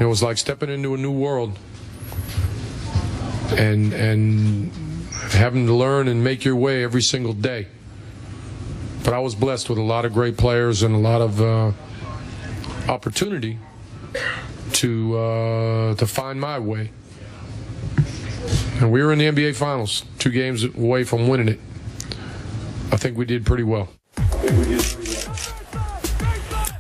It was like stepping into a new world and having to learn and make your way every single day. But I was blessed with a lot of great players and a lot of opportunity to find my way. And we were in the NBA Finals, 2 games away from winning it. I think we did pretty well.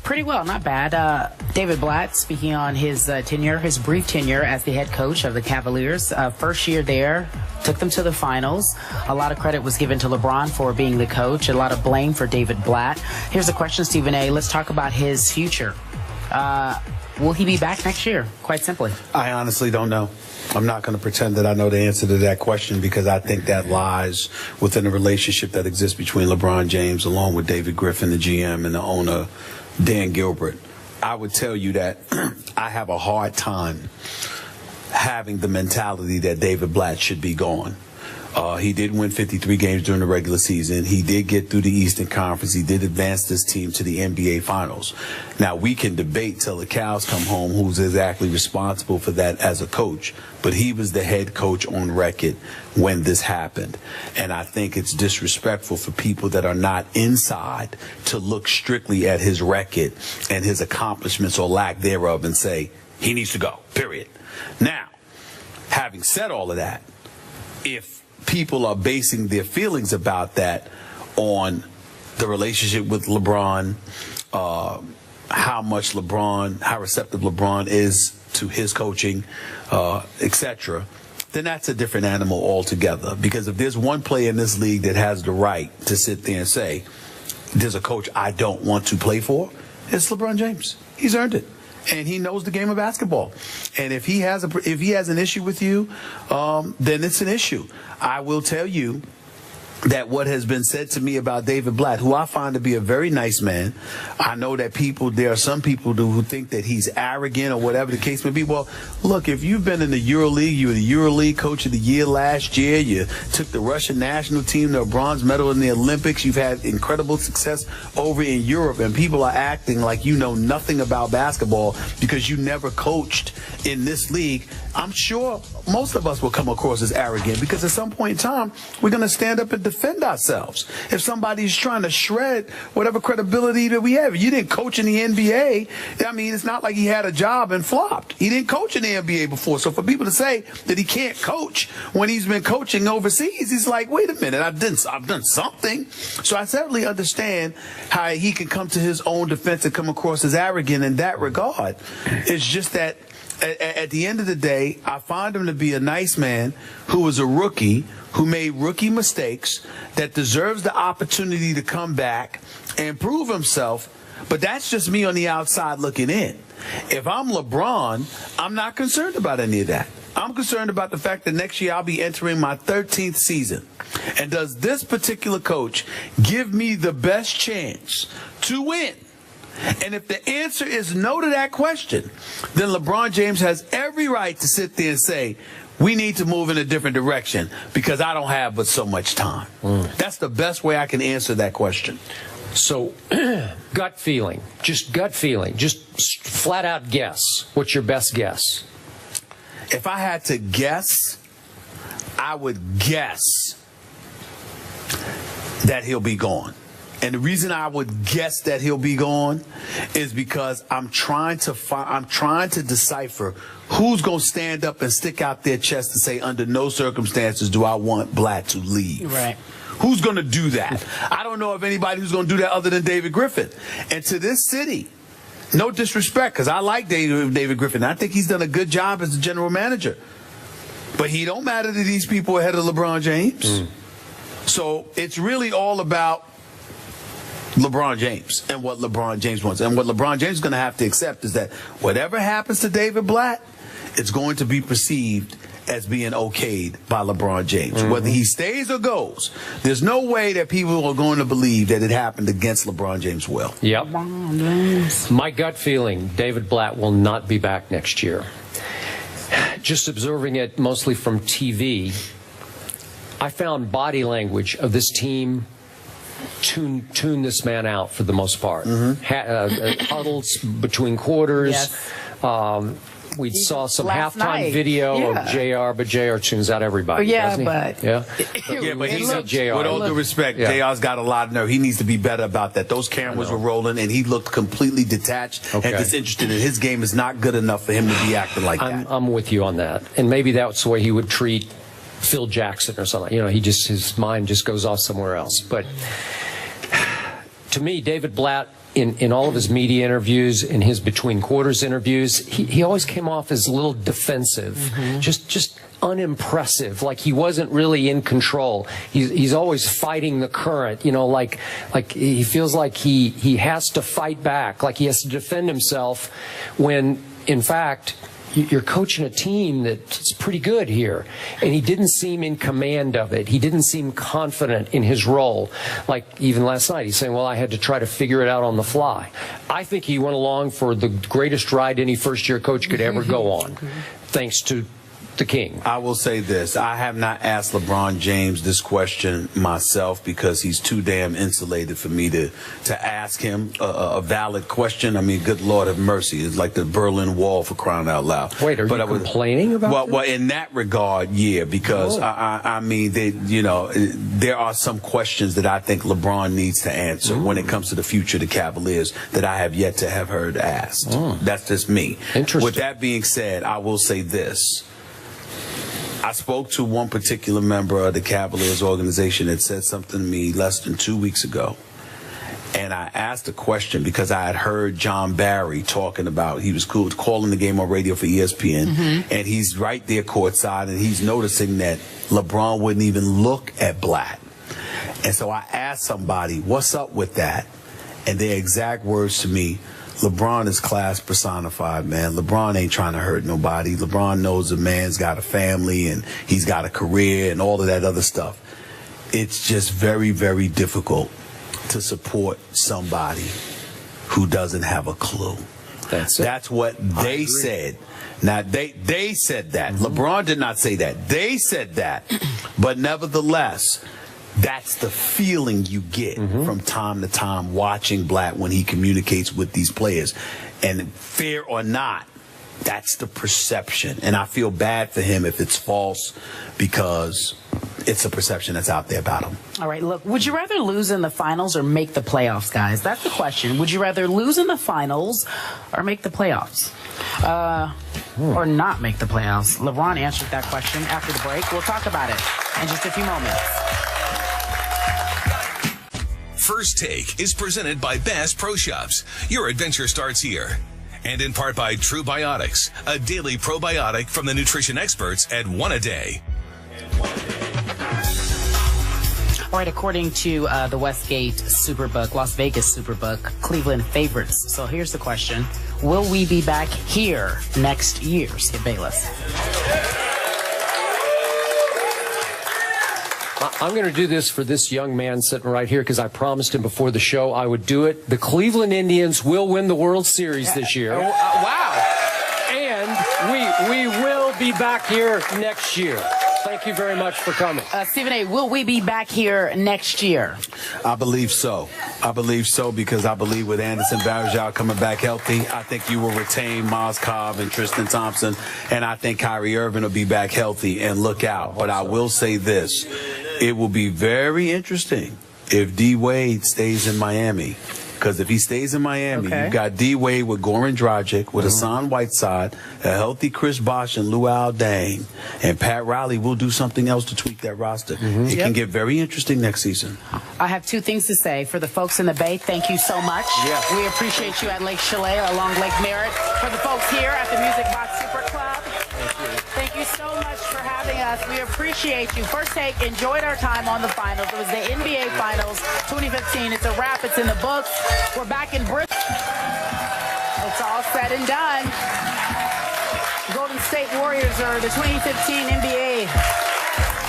Pretty well, not bad. David Blatt speaking on his brief tenure as the head coach of the Cavaliers. First year there, took them to the finals. A lot of credit was given to LeBron for being the coach. A lot of blame for David Blatt. Here's a question, Stephen A. Let's talk about his future. Will he be back next year? Quite simply. I honestly don't know. I'm not going to pretend that I know the answer to that question because I think that lies within the relationship that exists between LeBron James along with David Griffin, the GM, and the owner, Dan Gilbert. I would tell you that I have a hard time having the mentality that David Blatt should be gone. He did win 53 games during the regular season. He did get through the Eastern Conference. He did advance this team to the NBA Finals. Now, we can debate till the cows come home who's exactly responsible for that as a coach, but he was the head coach on record when this happened. And I think it's disrespectful for people that are not inside to look strictly at his record and his accomplishments or lack thereof and say, he needs to go, period. Now, having said all of that, if people are basing their feelings about that on the relationship with LeBron, how receptive LeBron is to his coaching, etc., then that's a different animal altogether. Because if there's one player in this league that has the right to sit there and say, there's a coach I don't want to play for, it's LeBron James. He's earned it. And he knows the game of basketball. And if he has an issue with you, then it's an issue. I will tell you that what has been said to me about David Blatt, who I find to be a very nice man, I know that there are some people who think that he's arrogant or whatever the case may be. Well, look, if you've been in the EuroLeague, you were the EuroLeague Coach of the Year last year, you took the Russian national team to a bronze medal in the Olympics, you've had incredible success over in Europe, and people are acting like you know nothing about basketball because you never coached in this league, I'm sure most of us will come across as arrogant because at some point in time, we're going to stand up and defend ourselves. If somebody's trying to shred whatever credibility that we have, you didn't coach in the NBA. I mean, it's not like he had a job and flopped. He didn't coach in the NBA before. So for people to say that he can't coach when he's been coaching overseas, he's like, wait a minute, I've done something. So I certainly understand how he can come to his own defense and come across as arrogant in that regard. It's just that at the end of the day, I find him to be a nice man who was a rookie, who made rookie mistakes, that deserves the opportunity to come back and prove himself. But that's just me on the outside looking in. If I'm LeBron, I'm not concerned about any of that. I'm concerned about the fact that next year I'll be entering my 13th season. And does this particular coach give me the best chance to win? And if the answer is no to that question, then LeBron James has every right to sit there and say, we need to move in a different direction because I don't have but so much time. That's the best way I can answer that question. So, gut feeling, just flat out guess. What's your best guess? If I had to guess, I would guess that he'll be gone. And the reason I would guess that he'll be gone is because I'm trying to decipher who's going to stand up and stick out their chest and say, under no circumstances do I want Blatt to leave. Right. Who's going to do that? I don't know of anybody who's going to do that other than David Griffin. And to this city, no disrespect, because I like David Griffin. I think he's done a good job as the general manager. But he don't matter to these people ahead of LeBron James. So it's really all about LeBron James and what LeBron James wants. And what LeBron James is going to have to accept is that whatever happens to David Blatt, it's going to be perceived as being okayed by LeBron James. Whether he stays or goes, there's no way that people are going to believe that it happened against LeBron James' will. Yep. My gut feeling, David Blatt will not be back next year. Just observing it mostly from TV, I found body language of this team tune this man out for the most part. Huddles between quarters. Yes. we saw some last halftime night. video Yeah. of JR, but JR tunes out everybody. Yeah, doesn't he? but Yeah, but it he's looked- with all due respect, Yeah. JR's got a lot of nerve. He needs to be better about that. Those cameras were rolling, and he looked completely detached Okay. and disinterested. And his game is not good enough for him to be acting like that. I'm with you on that, and maybe that's the way he would treat Phil Jackson or something. You know, his mind just goes off somewhere else. But to me, David Blatt, in all of his media interviews, in his between quarters interviews, he always came off as a little defensive, just unimpressive, like he wasn't really in control. He's always fighting the current, you know, like he feels like he has to fight back, like he has to defend himself, when in fact you're coaching a team that's pretty good here. And he didn't seem in command of it. He didn't seem confident in his role. Like even last night, he's saying, well, I had to try to figure it out on the fly. I think he went along for the greatest ride any first-year coach could ever go on, thanks to the king. I will say this. I have not asked LeBron James this question myself because he's too damn insulated for me to ask him a valid question. I mean, good Lord have mercy. It's like the Berlin Wall, for crying out loud. Wait, are you complaining about this? Well, in that regard, yeah, because I mean, there are some questions that I think LeBron needs to answer when it comes to the future of the Cavaliers that I have yet to have heard asked. That's just me. Interesting. With that being said, I will say this. I spoke to one particular member of the Cavaliers organization that said something to me less than 2 weeks ago. And I asked a question because I had heard John Barry talking about, he was calling the game on radio for ESPN, and he's right there courtside, and he's noticing that LeBron wouldn't even look at Blatt. And so I asked somebody, what's up with that? And their exact words to me, LeBron is class personified, man. LeBron ain't trying to hurt nobody. LeBron knows a man's got a family and he's got a career and all of that other stuff. It's just very, very difficult to support somebody who doesn't have a clue. That's what they said. Now, they said that. LeBron did not say that. They said that. But nevertheless, that's the feeling you get from time to time watching Blatt when he communicates with these players. And fair or not, that's the perception. And I feel bad for him if it's false, because it's a perception that's out there about him. All right, look, would you rather lose in the finals or make the playoffs, guys? That's the question. Would you rather lose in the finals or make the playoffs? Or not make the playoffs? LeBron answered that question after the break. We'll talk about it in just a few moments. First Take is presented by Bass Pro Shops. Your adventure starts here. And in part by True Biotics, a daily probiotic from the nutrition experts at One A Day. All right, according to the Westgate Superbook, Las Vegas Superbook, Cleveland favorites. So here's the question. Will we be back here next year, Skip Bayless? I'm going to do this for this young man sitting right here because I promised him before the show I would do it. The Cleveland Indians will win the World Series this year. Wow. And we will be back here next year. Thank you very much for coming. Stephen A., will we be back here next year? I believe so. I believe so because I believe with Anderson Varejao coming back healthy, I think you will retain Miles Cobb and Tristan Thompson, and I think Kyrie Irving will be back healthy, and look out. But I will say this. It will be very interesting if D. Wade stays in Miami. Because if he stays in Miami, you've got D. Wade with Goran Dragic, with Hassan Whiteside, a healthy Chris Bosh and Luol Deng, and Pat Riley will do something else to tweak that roster. It can get very interesting next season. I have two things to say. For the folks in the Bay, thank you so much. Yes. We appreciate you at Lake Chalet along Lake Merritt. For the folks here at the Music Box Super Club, thank you so much for having us. We appreciate you. First Take enjoyed our time on the finals. It was the NBA Finals 2015. It's a wrap. It's in the books. We're back in Bristol. It's all said and done. Golden State Warriors are the 2015 NBA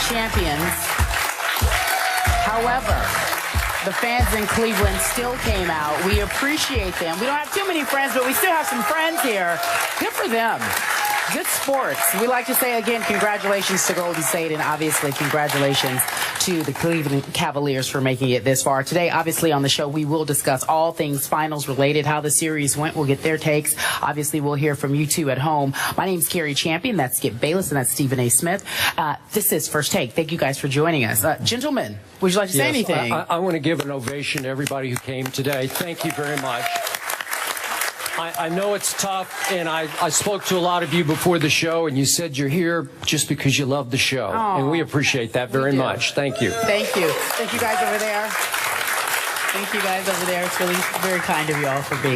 champions. However, the fans in Cleveland still came out. We appreciate them. We don't have too many friends, but we still have some friends here. Good for them. Good sports. We like to say again, congratulations to Golden State, and obviously congratulations to the Cleveland Cavaliers for making it this far. Today, obviously, on the show, we will discuss all things finals related, how the series went. We'll get their takes. Obviously, we'll hear from you two at home. My name's Carrie Champion. That's Skip Bayless, and that's Stephen A. Smith. This is First Take. Thank you guys for joining us. Gentlemen, would you like to say anything? I want to give an ovation to everybody who came today. Thank you very much. I know it's tough, and I spoke to a lot of you before the show, and you said you're here just because you love the show. And we appreciate that very much. Thank you. Thank you. Thank you guys over there. Thank you guys over there. It's really very kind of you all for being